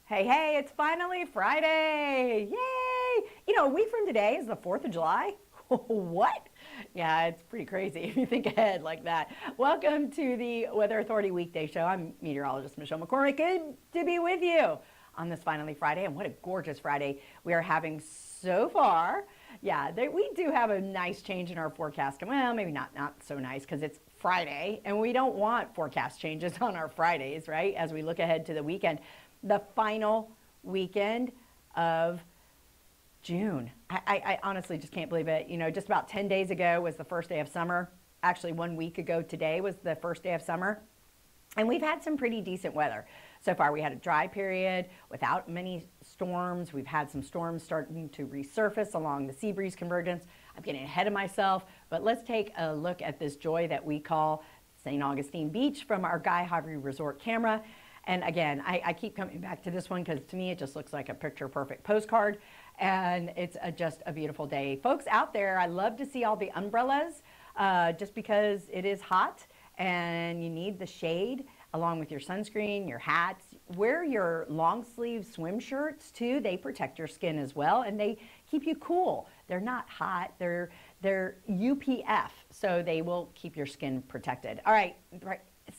Hey, hey, it's finally Friday. Yay! You know, a week from today is the 4th of July. What? Yeah, it's pretty crazy if you think ahead like that. Welcome to the Weather Authority Weekday Show. I'm meteorologist Michelle McCormick. Good to be with you on this finally Friday, and what a gorgeous Friday we are having so far. Yeah, we do have a nice change in our forecast. Well, maybe not so nice because it's Friday, and we don't want forecast changes on our Fridays, right? As we look ahead to the weekend, the final weekend of June. I honestly just can't believe it. You know, just about 10 days ago was the first day of summer. Actually, 1 week ago today was the first day of summer. And we've had some pretty decent weather. So far, we had a dry period without many storms. We've had some storms starting to resurface along the sea breeze convergence. I'm getting ahead of myself, but let's take a look at this joy that we call St. Augustine Beach from our Guy Harvey Resort camera. And again, I keep coming back to this one because to me it just looks like a picture-perfect postcard, and it's just a beautiful day. Folks out there, I love to see all the umbrellas just because it is hot and you need the shade along with your sunscreen, your hats. Wear your long sleeve swim shirts too. They protect your skin as well, and they keep you cool. They're not hot. They're UPF, so they will keep your skin protected. All right.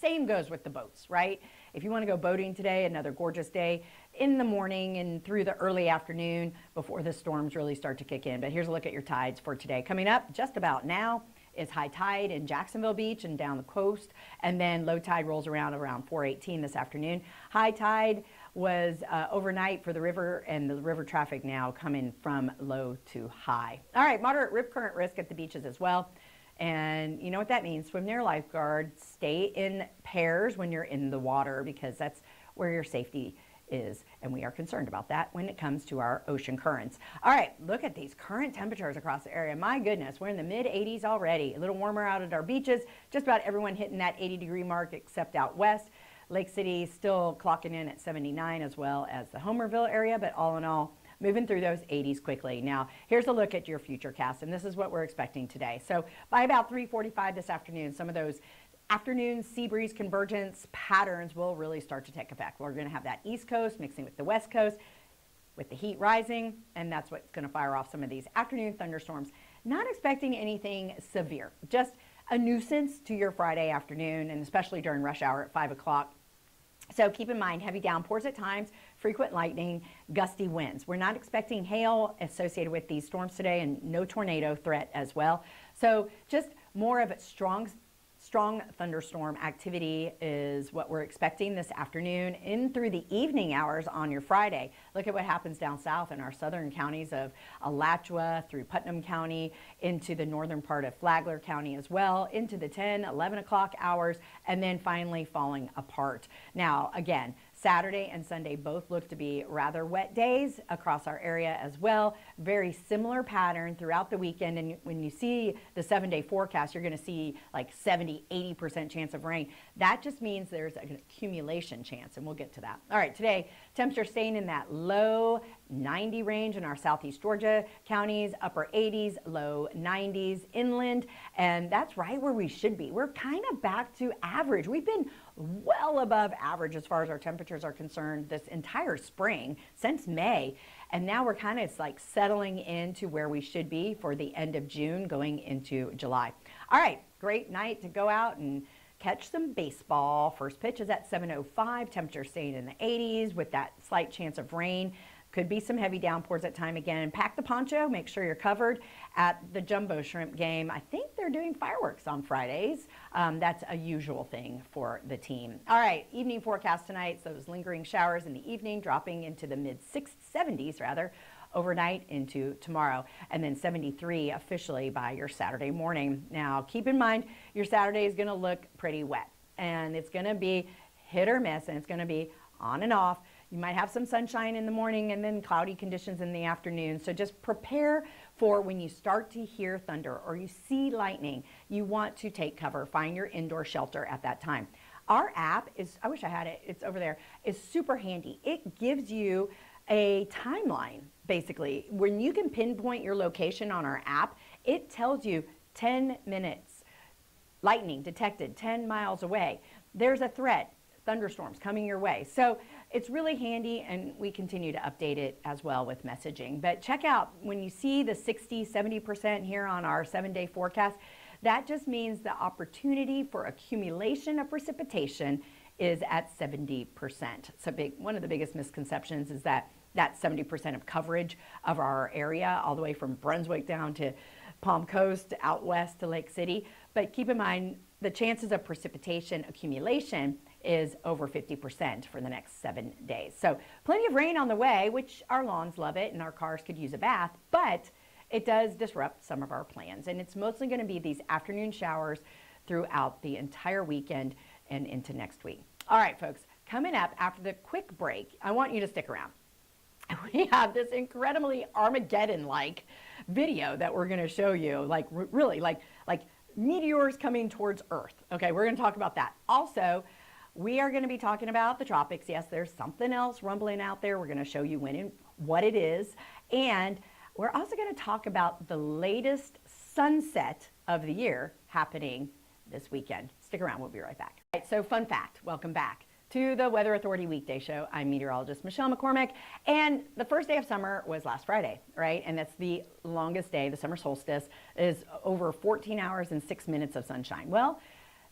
Same goes with the boats, right? If you want to go boating today, another gorgeous day in the morning and through the early afternoon before the storms really start to kick in. But here's a look at your tides for today. Coming up just about now is high tide in Jacksonville Beach and down the coast, and then low tide rolls around 4:18 this afternoon. High tide was overnight for the river, and the river traffic now coming from low to high. All right, moderate rip current risk at the beaches as well. And you know what that means. Swim near lifeguards. Stay in pairs when you're in the water because that's where your safety is. And we are concerned about that when it comes to our ocean currents. All right, look at these current temperatures across the area. My goodness, we're in the mid 80s already. A little warmer out at our beaches. Just about everyone hitting that 80-degree mark except out west. Lake City still clocking in at 79 as well as the Homerville area. But all in all, moving through those 80s quickly. Now, here's a look at your future cast, and this is what we're expecting today. So by about 3:45 this afternoon, some of those afternoon sea breeze convergence patterns will really start to take effect. We're going to have that East Coast mixing with the West Coast with the heat rising, and that's what's going to fire off some of these afternoon thunderstorms. Not expecting anything severe, just a nuisance to your Friday afternoon, and especially during rush hour at 5 o'clock. So keep in mind, heavy downpours at times, frequent lightning, gusty winds. We're not expecting hail associated with these storms today, and no tornado threat as well. So just more of a strong thunderstorm activity is what we're expecting this afternoon in through the evening hours on your Friday. Look at what happens down south in our southern counties of Alachua through Putnam County into the northern part of Flagler County as well, into the 10, 11 o'clock hours, and then finally falling apart. Now, again, Saturday and Sunday both look to be rather wet days across our area as well. Very similar pattern throughout the weekend. And when you see the 7-day forecast, you're going to see like 70, 80% chance of rain. That just means there's an accumulation chance, and we'll get to that. All right, today, temperature staying in that low 90 range in our southeast Georgia counties, upper 80s, low 90s inland, and that's right where we should be. We're kind of back to average. We've been well above average as far as our temperatures are concerned this entire spring since May, and now we're kind of like settling into where we should be for the end of June going into July. All right, great night to go out and catch some baseball. First pitch is at 7:05, temperature staying in the 80s with that slight chance of rain. Could be some heavy downpours at time again. Pack the poncho, make sure you're covered. At the Jumbo Shrimp game, I think they're doing fireworks on Fridays. That's a usual thing for the team. All right, evening forecast tonight. So those lingering showers in the evening, dropping into the mid-70s rather, overnight into tomorrow, and then 73 officially by your Saturday morning. Now, keep in mind, your Saturday is going to look pretty wet, and it's going to be hit or miss, and it's going to be on and off. You might have some sunshine in the morning and then cloudy conditions in the afternoon. So just prepare for when you start to hear thunder or you see lightning, you want to take cover, find your indoor shelter at that time. Our app is, I wish I had it, it's over there, is super handy. It gives you a timeline, basically. When you can pinpoint your location on our app, it tells you 10 minutes, lightning detected 10 miles away. There's a threat, thunderstorms coming your way. So it's really handy, and we continue to update it as well with messaging. But check out, when you see the 60, 70% here on our 7-day forecast, that just means the opportunity for accumulation of precipitation is at 70%. So one of the biggest misconceptions is that 70% of coverage of our area, all the way from Brunswick down to Palm Coast, out west to Lake City. But keep in mind, the chances of precipitation accumulation is over 50% for the next 7 days. So plenty of rain on the way, which our lawns love it and our cars could use a bath, but it does disrupt some of our plans. And it's mostly going to be these afternoon showers throughout the entire weekend and into next week. All right, folks, coming up after the quick break, I want you to stick around. We have this incredibly Armageddon-like video that we're going to show you, like really like meteors coming towards Earth. Okay, we're going to talk about that. Also, we are going to be talking about the tropics. Yes, there's something else rumbling out there. We're going to show you when and what it is. And we're also going to talk about the latest sunset of the year happening this weekend. Stick around. We'll be right back. All right, so fun fact. Welcome back to the Weather Authority Weekday Show. I'm meteorologist Michelle McCormick, and the first day of summer was last Friday, right? And that's the longest day. The summer solstice is over 14 hours and 6 minutes of sunshine. Well,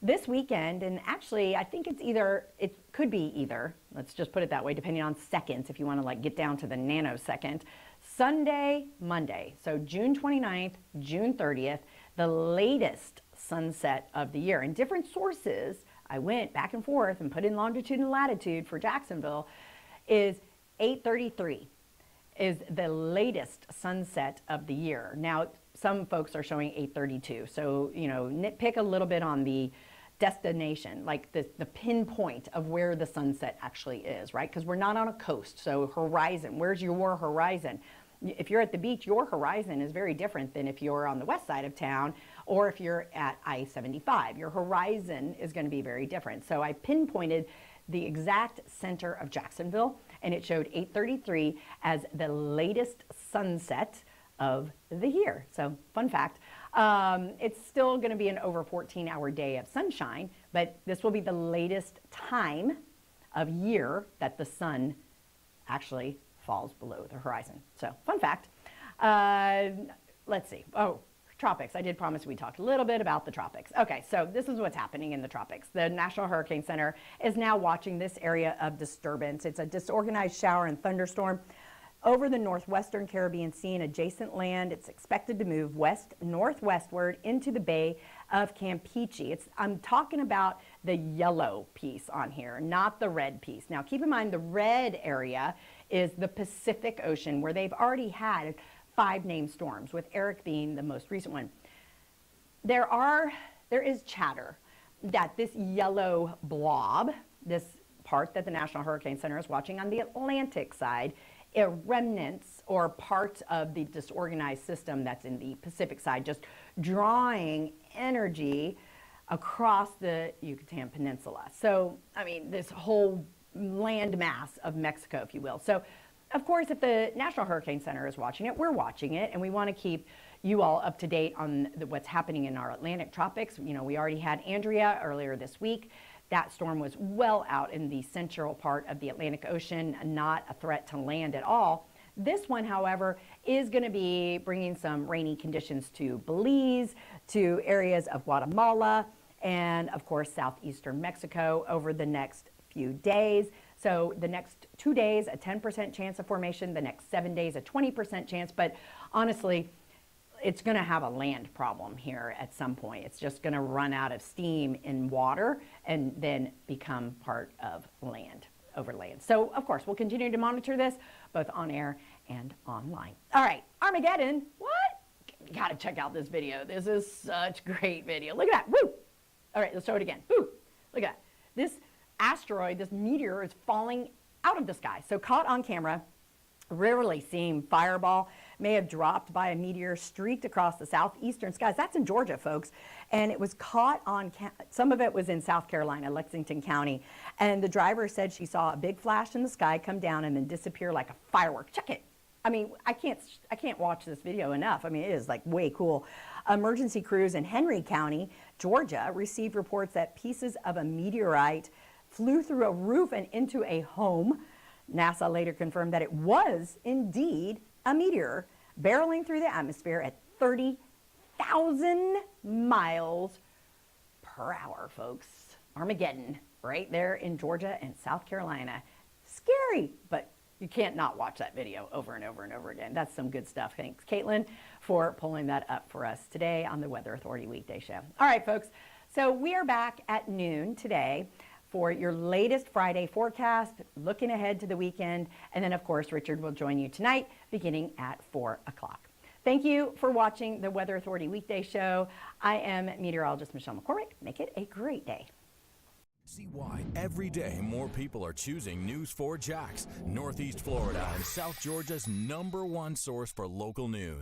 this weekend, and actually I think it could be either, let's just put it that way, depending on seconds, if you want to like get down to the nanosecond, Sunday, Monday, so June 29th, June 30th, the latest sunset of the year. And different sources, I went back and forth and put in longitude and latitude for Jacksonville, is 8:33 is the latest sunset of the year. Now, some folks are showing 8:32. So, nitpick a little bit on the destination, like the pinpoint of where the sunset actually is, right? Because we're not on a coast. So horizon, where's your horizon? If you're at the beach, your horizon is very different than if you're on the west side of town or if you're at I-75. Your horizon is going to be very different. So I pinpointed the exact center of Jacksonville, and it showed 8:33 as the latest sunset of the year. So fun fact, it's still going to be an over 14-hour day of sunshine, but this will be the latest time of year that the sun actually falls below the horizon. So fun fact. Let's see. Oh, tropics. I did promise we talked a little bit about the tropics. Okay, so this is what's happening in the tropics. The National Hurricane Center is now watching this area of disturbance. It's a disorganized shower and thunderstorm over the northwestern Caribbean Sea and adjacent land. It's expected to move west-northwestward into the Bay of Campeche. I'm talking about the yellow piece on here, not the red piece. Now, keep in mind the red area is the Pacific Ocean, where they've already had 5 named storms, with Eric being the most recent one. There is chatter that this yellow blob, this part that the National Hurricane Center is watching on the Atlantic side, remnants or parts of the disorganized system that's in the Pacific side, just drawing energy across the Yucatan Peninsula. So, I mean, this whole land mass of Mexico, if you will. So, of course, if the National Hurricane Center is watching it, we're watching it, and we want to keep you all up to date on what's happening in our Atlantic tropics. We already had Andrea earlier this week. That storm was well out in the central part of the Atlantic Ocean, not a threat to land at all. This one, however, is going to be bringing some rainy conditions to Belize, to areas of Guatemala, and of course, southeastern Mexico over the next few days. So the next 2 days, a 10% chance of formation, the next 7 days, a 20% chance. But honestly, it's going to have a land problem here at some point. It's just going to run out of steam in water and then become part of land, over land. So, of course, we'll continue to monitor this both on air and online. All right, Armageddon, what? You got to check out this video. This is such great video. Look at that. Woo! All right, let's show it again. Woo! Look at that. This asteroid, this meteor is falling out of the sky. So caught on camera, rarely seen fireball, may have dropped by a meteor, streaked across the southeastern skies. That's in Georgia, folks. And it was caught on, some of it was in South Carolina, Lexington County. And the driver said she saw a big flash in the sky come down and then disappear like a firework. Check it. I mean, I can't watch this video enough. I mean, it is like way cool. Emergency crews in Henry County, Georgia, received reports that pieces of a meteorite flew through a roof and into a home. NASA later confirmed that it was indeed a meteor barreling through the atmosphere at 30,000 miles per hour, folks. Armageddon, right there in Georgia and South Carolina. Scary, but you can't not watch that video over and over and over again. That's some good stuff. Thanks, Caitlin, for pulling that up for us today on the Weather Authority Weekday Show. All right, folks. So we are back at noon today for your latest Friday forecast, looking ahead to the weekend. And then, of course, Richard will join you tonight beginning at 4 o'clock. Thank you for watching the Weather Authority Weekday Show. I am meteorologist Michelle McCormick. Make it a great day. See why every day more people are choosing News 4 Jax, Northeast Florida and South Georgia's #1 source for local news.